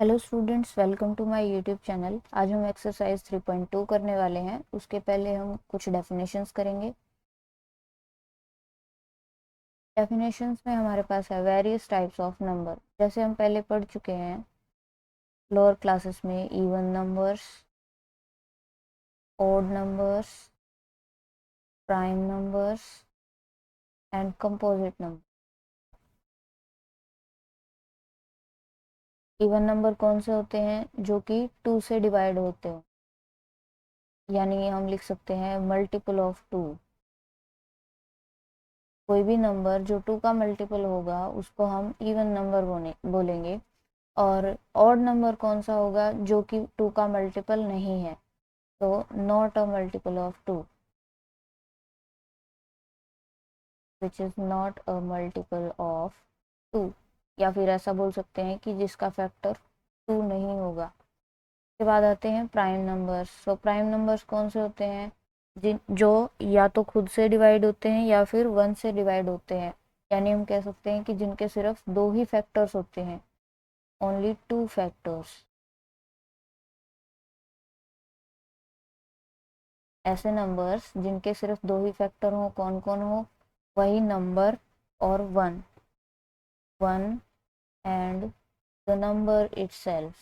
Hello students, welcome to my YouTube channel. आज हम exercise 3.2 करने वाले हैं। उसके पहले हम कुछ डेफिनेशंस करेंगे। डेफिनेशंस में हमारे पास है वेरियस टाइप्स ऑफ नंबर, जैसे हम पहले पढ़ चुके हैं लोअर क्लासेस में। Even numbers, odd numbers, prime numbers and composite number. Even number कौन से होते हैं? जो कि 2 से डिवाइड होते हो, यानी हम लिख सकते हैं मल्टीपल ऑफ 2। कोई भी नंबर जो 2 का मल्टीपल होगा उसको हम इवन नंबर बोलेंगे। और ऑड नंबर कौन सा होगा? जो कि 2 का मल्टीपल नहीं है, तो not a multiple of 2, which is not a multiple of 2। या फिर ऐसा बोल सकते हैं कि जिसका फैक्टर 2 नहीं होगा। उसके बाद आते हैं प्राइम नंबर्स। तो प्राइम नंबर्स कौन से होते हैं? जिन जो या तो खुद से डिवाइड होते हैं या फिर 1 से डिवाइड होते हैं। यानी हम कह सकते हैं कि जिनके सिर्फ 2 ही फैक्टर्स होते हैं, ओनली 2 फैक्टर्स। ऐसे नंबर्स जिनके सिर्फ 2 ही फैक्टर हो, कौन कौन हो? वही नंबर और one, one and the number itself.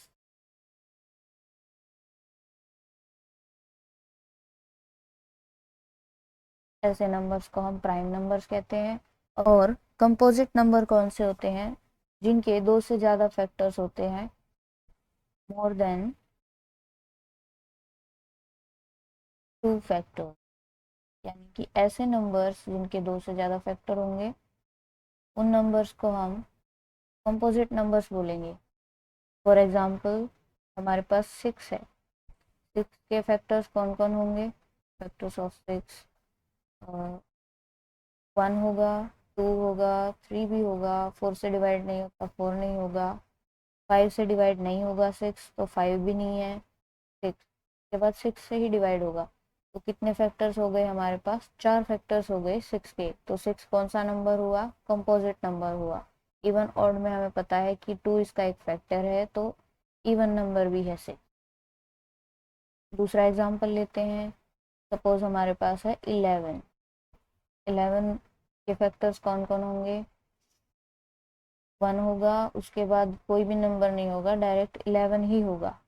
ऐसे नंबर्स को हम प्राइम नंबर्स कहते हैं। और कंपोजिट नंबर कौन से होते हैं? जिनके 2 से ज़्यादा फैक्टर्स होते हैं, मोर देन 2 फैक्टर। यानी कि ऐसे नंबर्स जिनके 2 से ज़्यादा फैक्टर होंगे, उन नंबर्स को हम कंपोजिट नंबर्स बोलेंगे। फॉर एग्जाम्पल, हमारे पास 6 है। 6 के फैक्टर्स कौन कौन होंगे? फैक्टर्स ऑफ 6 1 होगा, 2 होगा, 3 भी होगा। 4 से डिवाइड नहीं होता, 4 नहीं होगा। 5 से डिवाइड नहीं होगा 6, तो 5 भी नहीं है। 6 के बाद 6 से ही डिवाइड होगा। तो कितने फैक्टर्स हो गए हमारे पास? 4 फैक्टर्स हो गए 6 के। तो 6 कौन सा नंबर हुआ? कंपोजिट नंबर हुआ। इवन ऑड में हमें पता है कि 2 इसका एक फैक्टर है, तो इवन नंबर भी है 6। दूसरा एग्जाम्पल लेते हैं। सपोज हमारे पास है 11। 11 के फैक्टर्स कौन कौन होंगे? 1 होगा, उसके बाद कोई भी नंबर नहीं होगा, डायरेक्ट 11 ही होगा।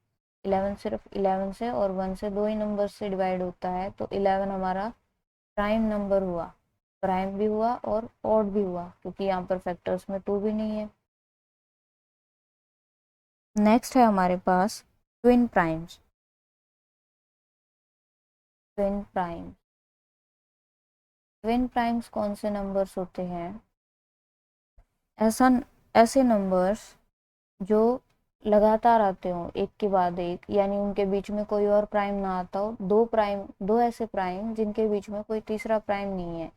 11 सिर्फ 11 से और 1 से, 2 ही नंबर से डिवाइड होता है, तो 11 हमारा प्राइम नंबर हुआ। प्राइम भी हुआ और ऑड भी हुआ, क्योंकि यहाँ पर फैक्टर्स में 2 भी नहीं है। नेक्स्ट है हमारे पास twin primes. Twin prime twin primes कौन से नंबर्स होते हैं? ऐसा ऐसे नंबर्स जो लगातार आते हो एक के बाद एक, यानी उनके बीच में कोई और प्राइम ना आता हो। दो ऐसे प्राइम जिनके बीच में कोई तीसरा प्राइम नहीं है।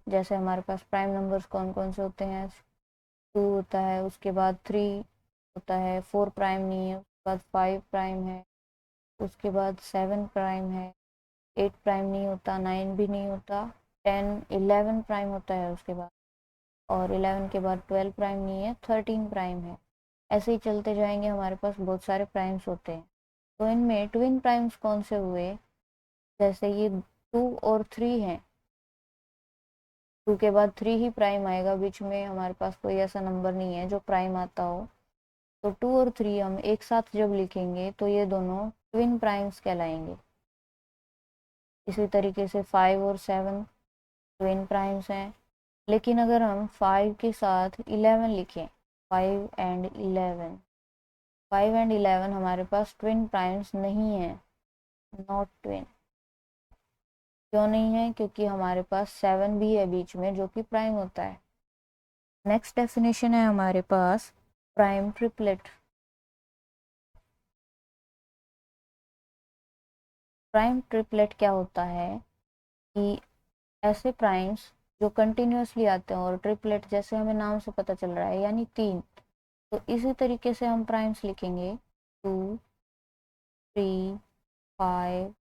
जैसे हमारे पास प्राइम नंबर्स कौन कौन से होते हैं? 2 होता है, उसके बाद 3 होता है, 4 प्राइम नहीं है, उसके बाद 5 प्राइम है, उसके बाद 7 प्राइम है, 8 प्राइम नहीं होता, 9 भी नहीं होता, 10 11 प्राइम होता है उसके बाद। और 11 के बाद 12 प्राइम नहीं है, 13 प्राइम है। ऐसे ही चलते जाएंगे, हमारे पास बहुत सारे प्राइम्स होते हैं। तो इनमें ट्विन प्राइम्स कौन से हुए? जैसे ये 2 और 3 हैं। 2 के बाद 3 ही प्राइम आएगा, बीच में हमारे पास कोई ऐसा नंबर नहीं है जो प्राइम आता हो। तो 2 और 3 हम एक साथ जब लिखेंगे तो ये दोनों ट्विन प्राइम्स कहलाएंगे। इसी तरीके से 5 और 7 ट्विन प्राइम्स हैं। लेकिन अगर हम 5 के साथ 11 लिखें, 5 एंड 11, 5 एंड 11 हमारे पास ट्विन प्राइम्स नहीं है, नॉट ट्विन। क्यों नहीं है? क्योंकि हमारे पास 7 भी है बीच में, जो कि प्राइम होता है। नेक्स्ट डेफिनेशन है हमारे पास प्राइम ट्रिपलेट। प्राइम ट्रिपलेट क्या होता है कि ऐसे प्राइम्स जो कंटिन्यूअसली आते हैं, और ट्रिपलेट जैसे हमें नाम से पता चल रहा है, यानी 3। तो इसी तरीके से हम प्राइम्स लिखेंगे। 2, 3, 5,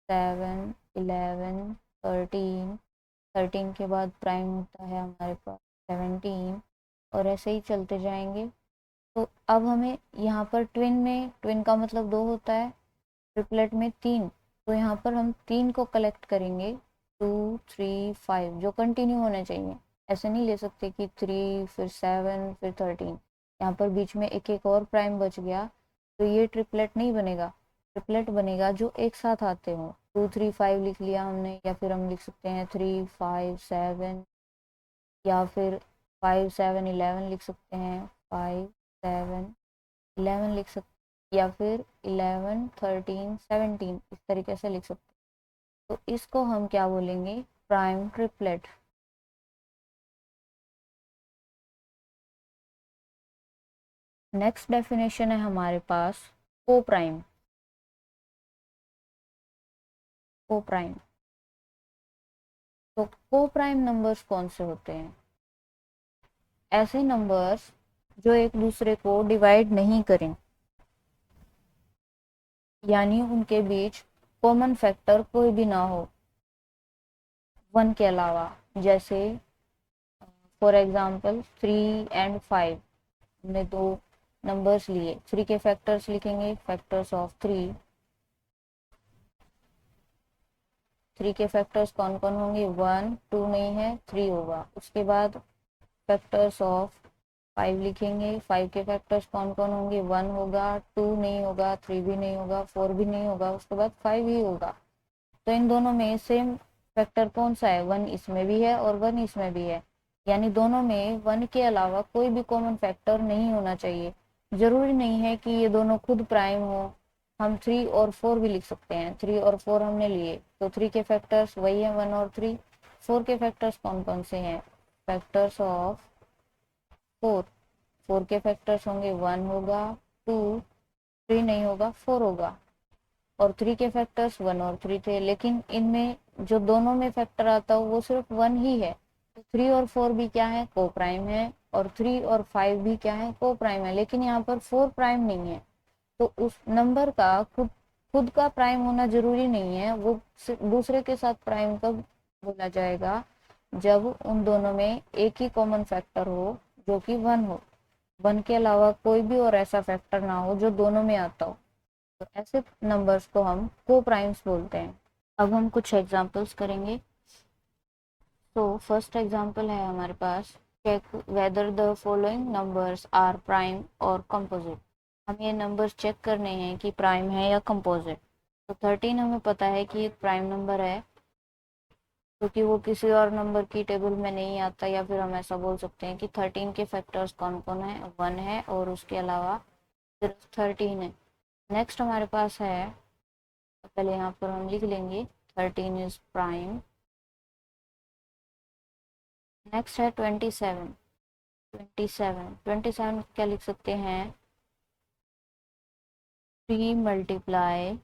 7, 11, 13। 13 के बाद प्राइम होता है हमारे पास 17, और ऐसे ही चलते जाएंगे। तो अब हमें यहाँ पर ट्विन का मतलब 2 होता है, ट्रिपलेट में 3, तो यहाँ पर हम 3 को कलेक्ट करेंगे, 2 3 5 जो कंटिन्यू होने चाहिए। ऐसे नहीं ले सकते कि 3 फिर 7 फिर 13, यहाँ पर बीच में एक एक और प्राइम बच गया तो ये ट्रिपलेट नहीं बनेगा। ट्रिपलेट बनेगा जो एक साथ आते हो। 2 3 5 लिख लिया हमने, या फिर हम लिख सकते हैं 3 5 7, या फिर 5 7 11 लिख सकते हैं, 5 7 11 लिख सकते, या फिर 11 13 17 इस तरीके से लिख सकते हैं। तो इसको हम क्या बोलेंगे, प्राइम ट्रिपलेट। नेक्स्ट डेफिनेशन है हमारे पास को प्राइम। को प्राइम, तो को प्राइम नंबर्स कौन से होते हैं? ऐसे नंबर्स जो एक दूसरे को डिवाइड नहीं करें, यानी उनके बीच कॉमन फैक्टर कोई भी ना हो 1 के अलावा। जैसे फॉर एग्जांपल 3 एंड 5, हमने दो नंबर्स लिए, 3 के फैक्टर्स लिखेंगे, फैक्टर्स ऑफ 3। 3 के फैक्टर्स कौन कौन होंगे, 1 2 नहीं है, 3 होगा। उसके बाद फैक्टर्स ऑफ 5 लिखेंगे, 5 के फैक्टर्स कौन कौन होंगे, 1 होगा, 2 नहीं होगा, 3 भी नहीं होगा, 4 भी नहीं होगा, उसके बाद 5 ही होगा। तो इन दोनों में सेम फैक्टर कौन सा है, 1 इसमें भी है और 1 इसमें भी है, यानी दोनों में 1 के अलावा कोई भी कॉमन फैक्टर नहीं होना चाहिए। जरूरी नहीं है कि ये दोनों खुद प्राइम हो, हम 3 और 4 भी लिख सकते हैं। 3 और 4 हमने लिए तो 3 के फैक्टर्स वही है 1 और 3। 4 के फैक्टर्स कौन कौन से हैं, फैक्टर्स ऑफ 4। 4 के फैक्टर्स होंगे, 1 होगा, 2 3 नहीं होगा, 4 होगा। और 3 के फैक्टर्स 1 और 3 थे, लेकिन इनमें जो दोनों में फैक्टर आता है वो सिर्फ 1 ही है। तो 3 और 4 भी क्या है, को प्राइम है, और 3 और 5 भी क्या है, को प्राइम है, लेकिन यहाँ पर 4 प्राइम नहीं है। तो उस नंबर का खुद खुद का प्राइम होना जरूरी नहीं है, वो दूसरे के साथ प्राइम कब बोला जाएगा, जब उन दोनों में एक ही कॉमन फैक्टर हो जो कि 1 हो। 1 के अलावा कोई भी और ऐसा फैक्टर ना हो जो दोनों में आता हो, तो ऐसे नंबर्स को हम को प्राइम्स बोलते हैं। अब हम कुछ एग्जांपल्स करेंगे। तो फर्स्ट एग्जांपल है हमारे पास, check whether the following numbers are prime और कंपोजिट। हम ये नंबर्स चेक करने हैं कि प्राइम है या कंपोजिट। तो 13 हमें पता है कि एक प्राइम नंबर है, क्योंकि वो किसी और नंबर की टेबल में नहीं आता, या फिर हम ऐसा बोल सकते हैं कि 13 के फैक्टर्स कौन कौन है, 1 है और उसके अलावा सिर्फ 13 है। नेक्स्ट हमारे पास है, पहले यहाँ पर हम लिख लेंगे 13 इज प्राइम। नेक्स्ट है 27। 27 क्या लिख सकते हैं, 3 मल्टीप्लाई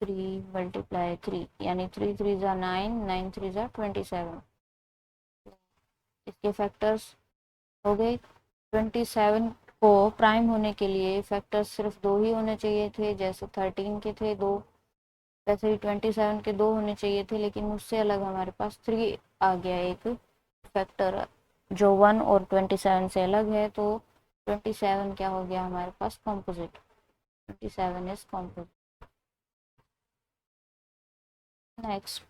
3 यानी 3 3 जा 9, 9 3 जा 27। इसके फैक्टर्स हो गए। 27 को प्राइम होने के लिए फैक्टर्स सिर्फ 2 ही होने चाहिए थे, जैसे 13 के थे 2, वैसे ही 27 के 2 होने चाहिए थे, लेकिन उससे अलग हमारे पास 3 आ गया एक फैक्टर जो 1 और 27 से अलग है। तो 27 क्या हो गया हमारे पास, composite. 27 is composite. Next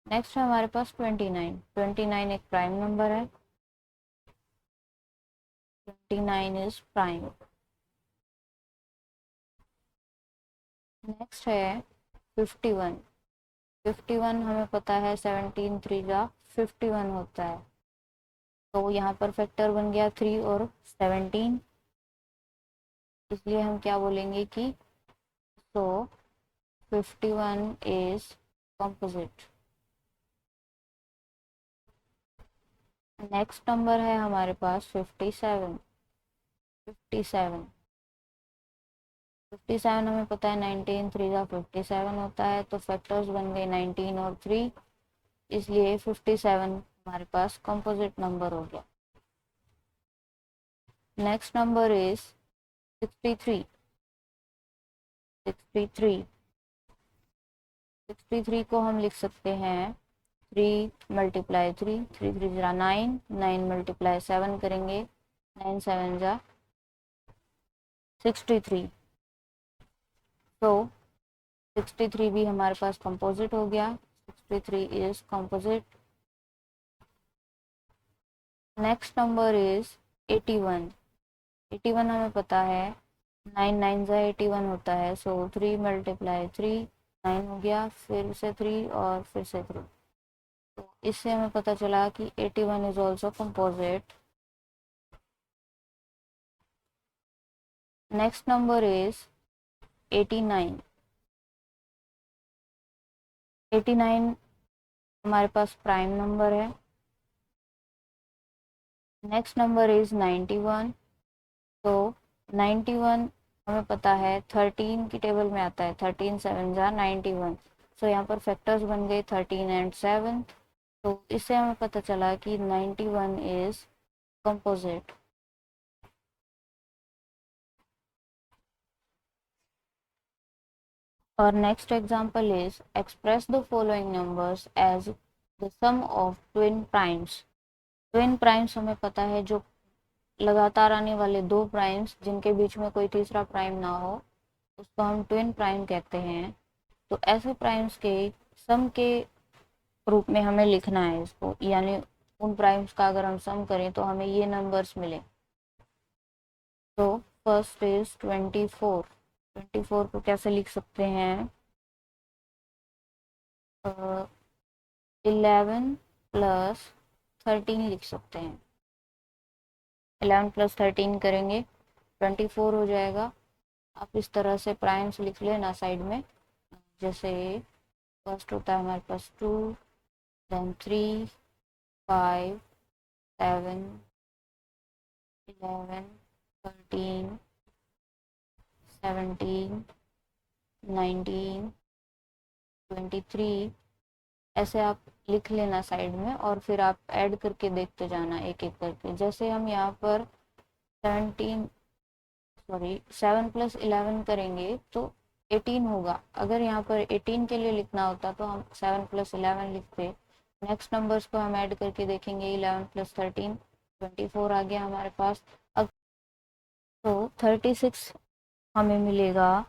next है हमारे पास 29। 29 एक प्राइम नंबर है, 29 इज प्राइम। नेक्स्ट है 51। 51 हमें पता है 17 3 का 51 होता है, तो यहाँ पर फैक्टर बन गया 3 और 17, इसलिए हम क्या बोलेंगे कि so 51 is composite। Next number है हमारे पास 57। 57 57 हमें पता है 19 3 का 57 होता है, तो फैक्टर्स बन गए 19 और 3, इसलिए 57 हमारे पास कंपोजिट नंबर हो गया। Next number is 63। 63 63 को हम लिख सकते हैं 3 × 3, 3 3 जरा 9, 9 × 7 करेंगे, 9 7 जा 63। तो 63 भी हमारे पास कंपोजिट हो गया। 63 is composite. Next number is 81। 81 हमें पता है 9 9 जा 81 होता है, सो 3 मल्टीप्लाई 3 9 हो गया, फिर से 3 और फिर से 3। तो इससे हमें पता चला कि 81 is also composite. Next number is 89। 89 हमारे पास प्राइम नंबर है। Next number is 91। तो 91 हमें पता है 13 की टेबल में आता है, 13 7 जा 91। सो यहाँ पर फैक्टर्स बन गए 13 एंड 7। तो इससे हमें पता चला कि 91 इज कंपोजिट। और next example is express the following numbers as the sum of twin primes. Twin primes हमें पता है जो लगातार आने वाले दो प्राइम्स जिनके बीच में कोई तीसरा प्राइम ना हो, उसको हम ट्विन प्राइम कहते हैं। तो ऐसे प्राइम्स के सम के रूप में हमें लिखना है इसको, यानी उन प्राइम्स का अगर हम सम करें तो हमें ये नंबर्स मिले। तो फर्स्ट इज 24। 24 को कैसे लिख सकते हैं? 11 प्लस 13 लिख सकते हैं। 11 प्लस 13 करेंगे 24 हो जाएगा। आप इस तरह से प्राइम्स लिख लेना साइड में। जैसे फर्स्ट होता है हमारे पास 2, देन 3, 5, 7, 11, 13, 17, 19, 23। ऐसे आप लिख लेना साइड में और फिर आप ऐड करके देखते जाना एक एक करके। जैसे हम यहाँ पर 7 प्लस 11 करेंगे तो 18 होगा। अगर यहाँ पर 18 के लिए लिखना होता तो हम 7 प्लस 11 लिखते। नेक्स्ट नंबर्स को हम ऐड करके देखेंगे। 11 प्लस 13 24 आ गया हमारे पास। अब तो 36 हमें मिलेगा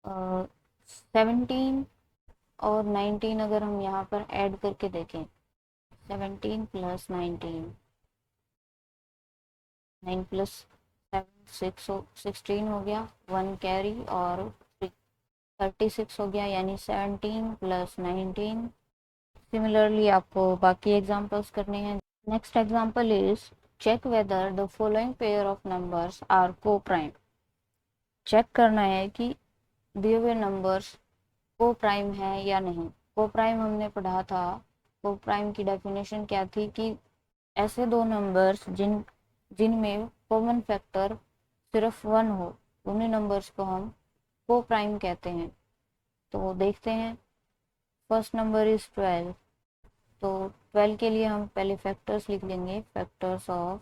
17 और 19 अगर हम यहाँ पर ऐड करके देखें। 17 प्लस 19, 9 प्लस 7 16 हो गया, 1 कैरी और 36 हो गया, यानी 17 प्लस 19। सिमिलरली आपको बाकी एग्जांपल्स करने हैं। Next example is check whether the following pair of numbers are coprime. Check करना है कि दिए हुए नंबर्स को प्राइम है या नहीं। को प्राइम हमने पढ़ा था। को प्राइम की डेफिनेशन क्या थी कि ऐसे दो नंबर्स जिनमें कॉमन फैक्टर सिर्फ 1 हो, उन्हीं नंबर्स को हम को प्राइम कहते हैं। तो देखते हैं। First number is 12। तो 12 के लिए हम पहले फैक्टर्स लिख लेंगे। फैक्टर्स ऑफ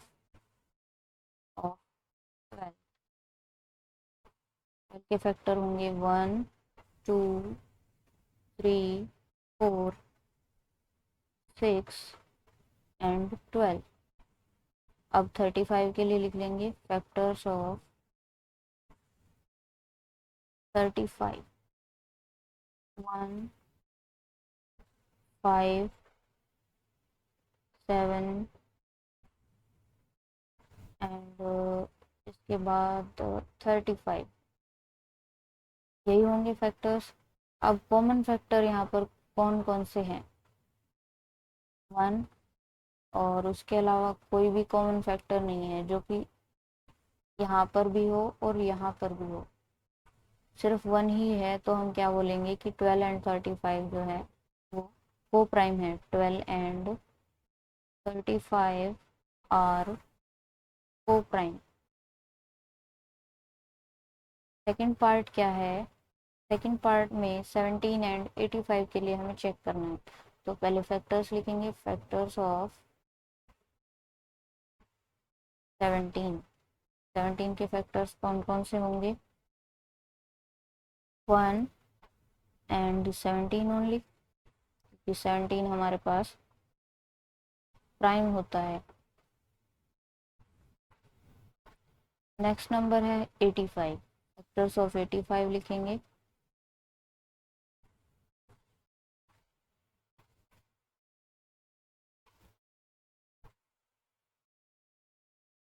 12 के फैक्टर होंगे 1, 2, 3, 4, 6 एंड 12। अब 35 के लिए लिख लेंगे फैक्टर्स ऑफ 35, 1, 5, 7 एंड इसके बाद 35। यही होंगे फैक्टर्स। अब कॉमन फैक्टर यहाँ पर कौन कौन से हैं? 1 और उसके अलावा कोई भी कॉमन फैक्टर नहीं है जो कि यहाँ पर भी हो और यहाँ पर भी हो। सिर्फ 1 ही है, तो हम क्या बोलेंगे कि 12 एंड 35 जो है वो को प्राइम है। 12 एंड 35 आर को प्राइम। सेकंड पार्ट क्या है? सेकंड पार्ट में 17 एंड 85 के लिए हमें चेक करना है। तो पहले फैक्टर्स लिखेंगे। Factors of 17। 17 के फैक्टर्स कौन कौन से होंगे? 1 एंड 17 ओनली, क्योंकि 17 हमारे पास प्राइम होता है। नेक्स्ट नंबर है 85, फैक्टर्स ऑफ 85 लिखेंगे।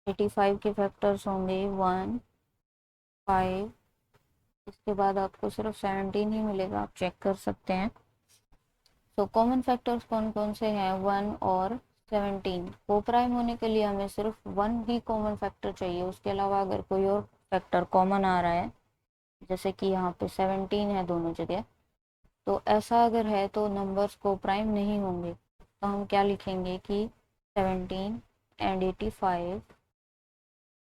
एटी फाइव के फैक्टर्स होंगे 1, 5, इसके बाद आपको सिर्फ 17 ही मिलेगा, आप चेक कर सकते हैं। तो कॉमन फैक्टर्स कौन कौन से हैं, 1 और 17। को प्राइम होने के लिए हमें सिर्फ 1 ही कॉमन फैक्टर चाहिए, उसके अलावा अगर कोई और फैक्टर कॉमन आ रहा है, जैसे कि यहाँ पे 17 है दोनों जगह, तो ऐसा अगर है तो नंबर्स को प्राइम नहीं होंगे। तो हम क्या लिखेंगे कि 17 एंड 85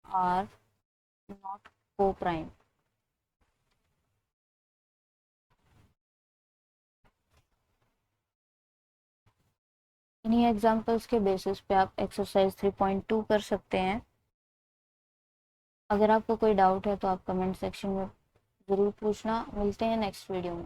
आर नॉट को प्राइम। इन्हीं एग्जांपल्स के बेसिस पे आप एक्सरसाइज 3.2 कर सकते हैं। अगर आपको कोई डाउट है तो आप कमेंट सेक्शन में ज़रूर पूछना। मिलते हैं नेक्स्ट वीडियो में।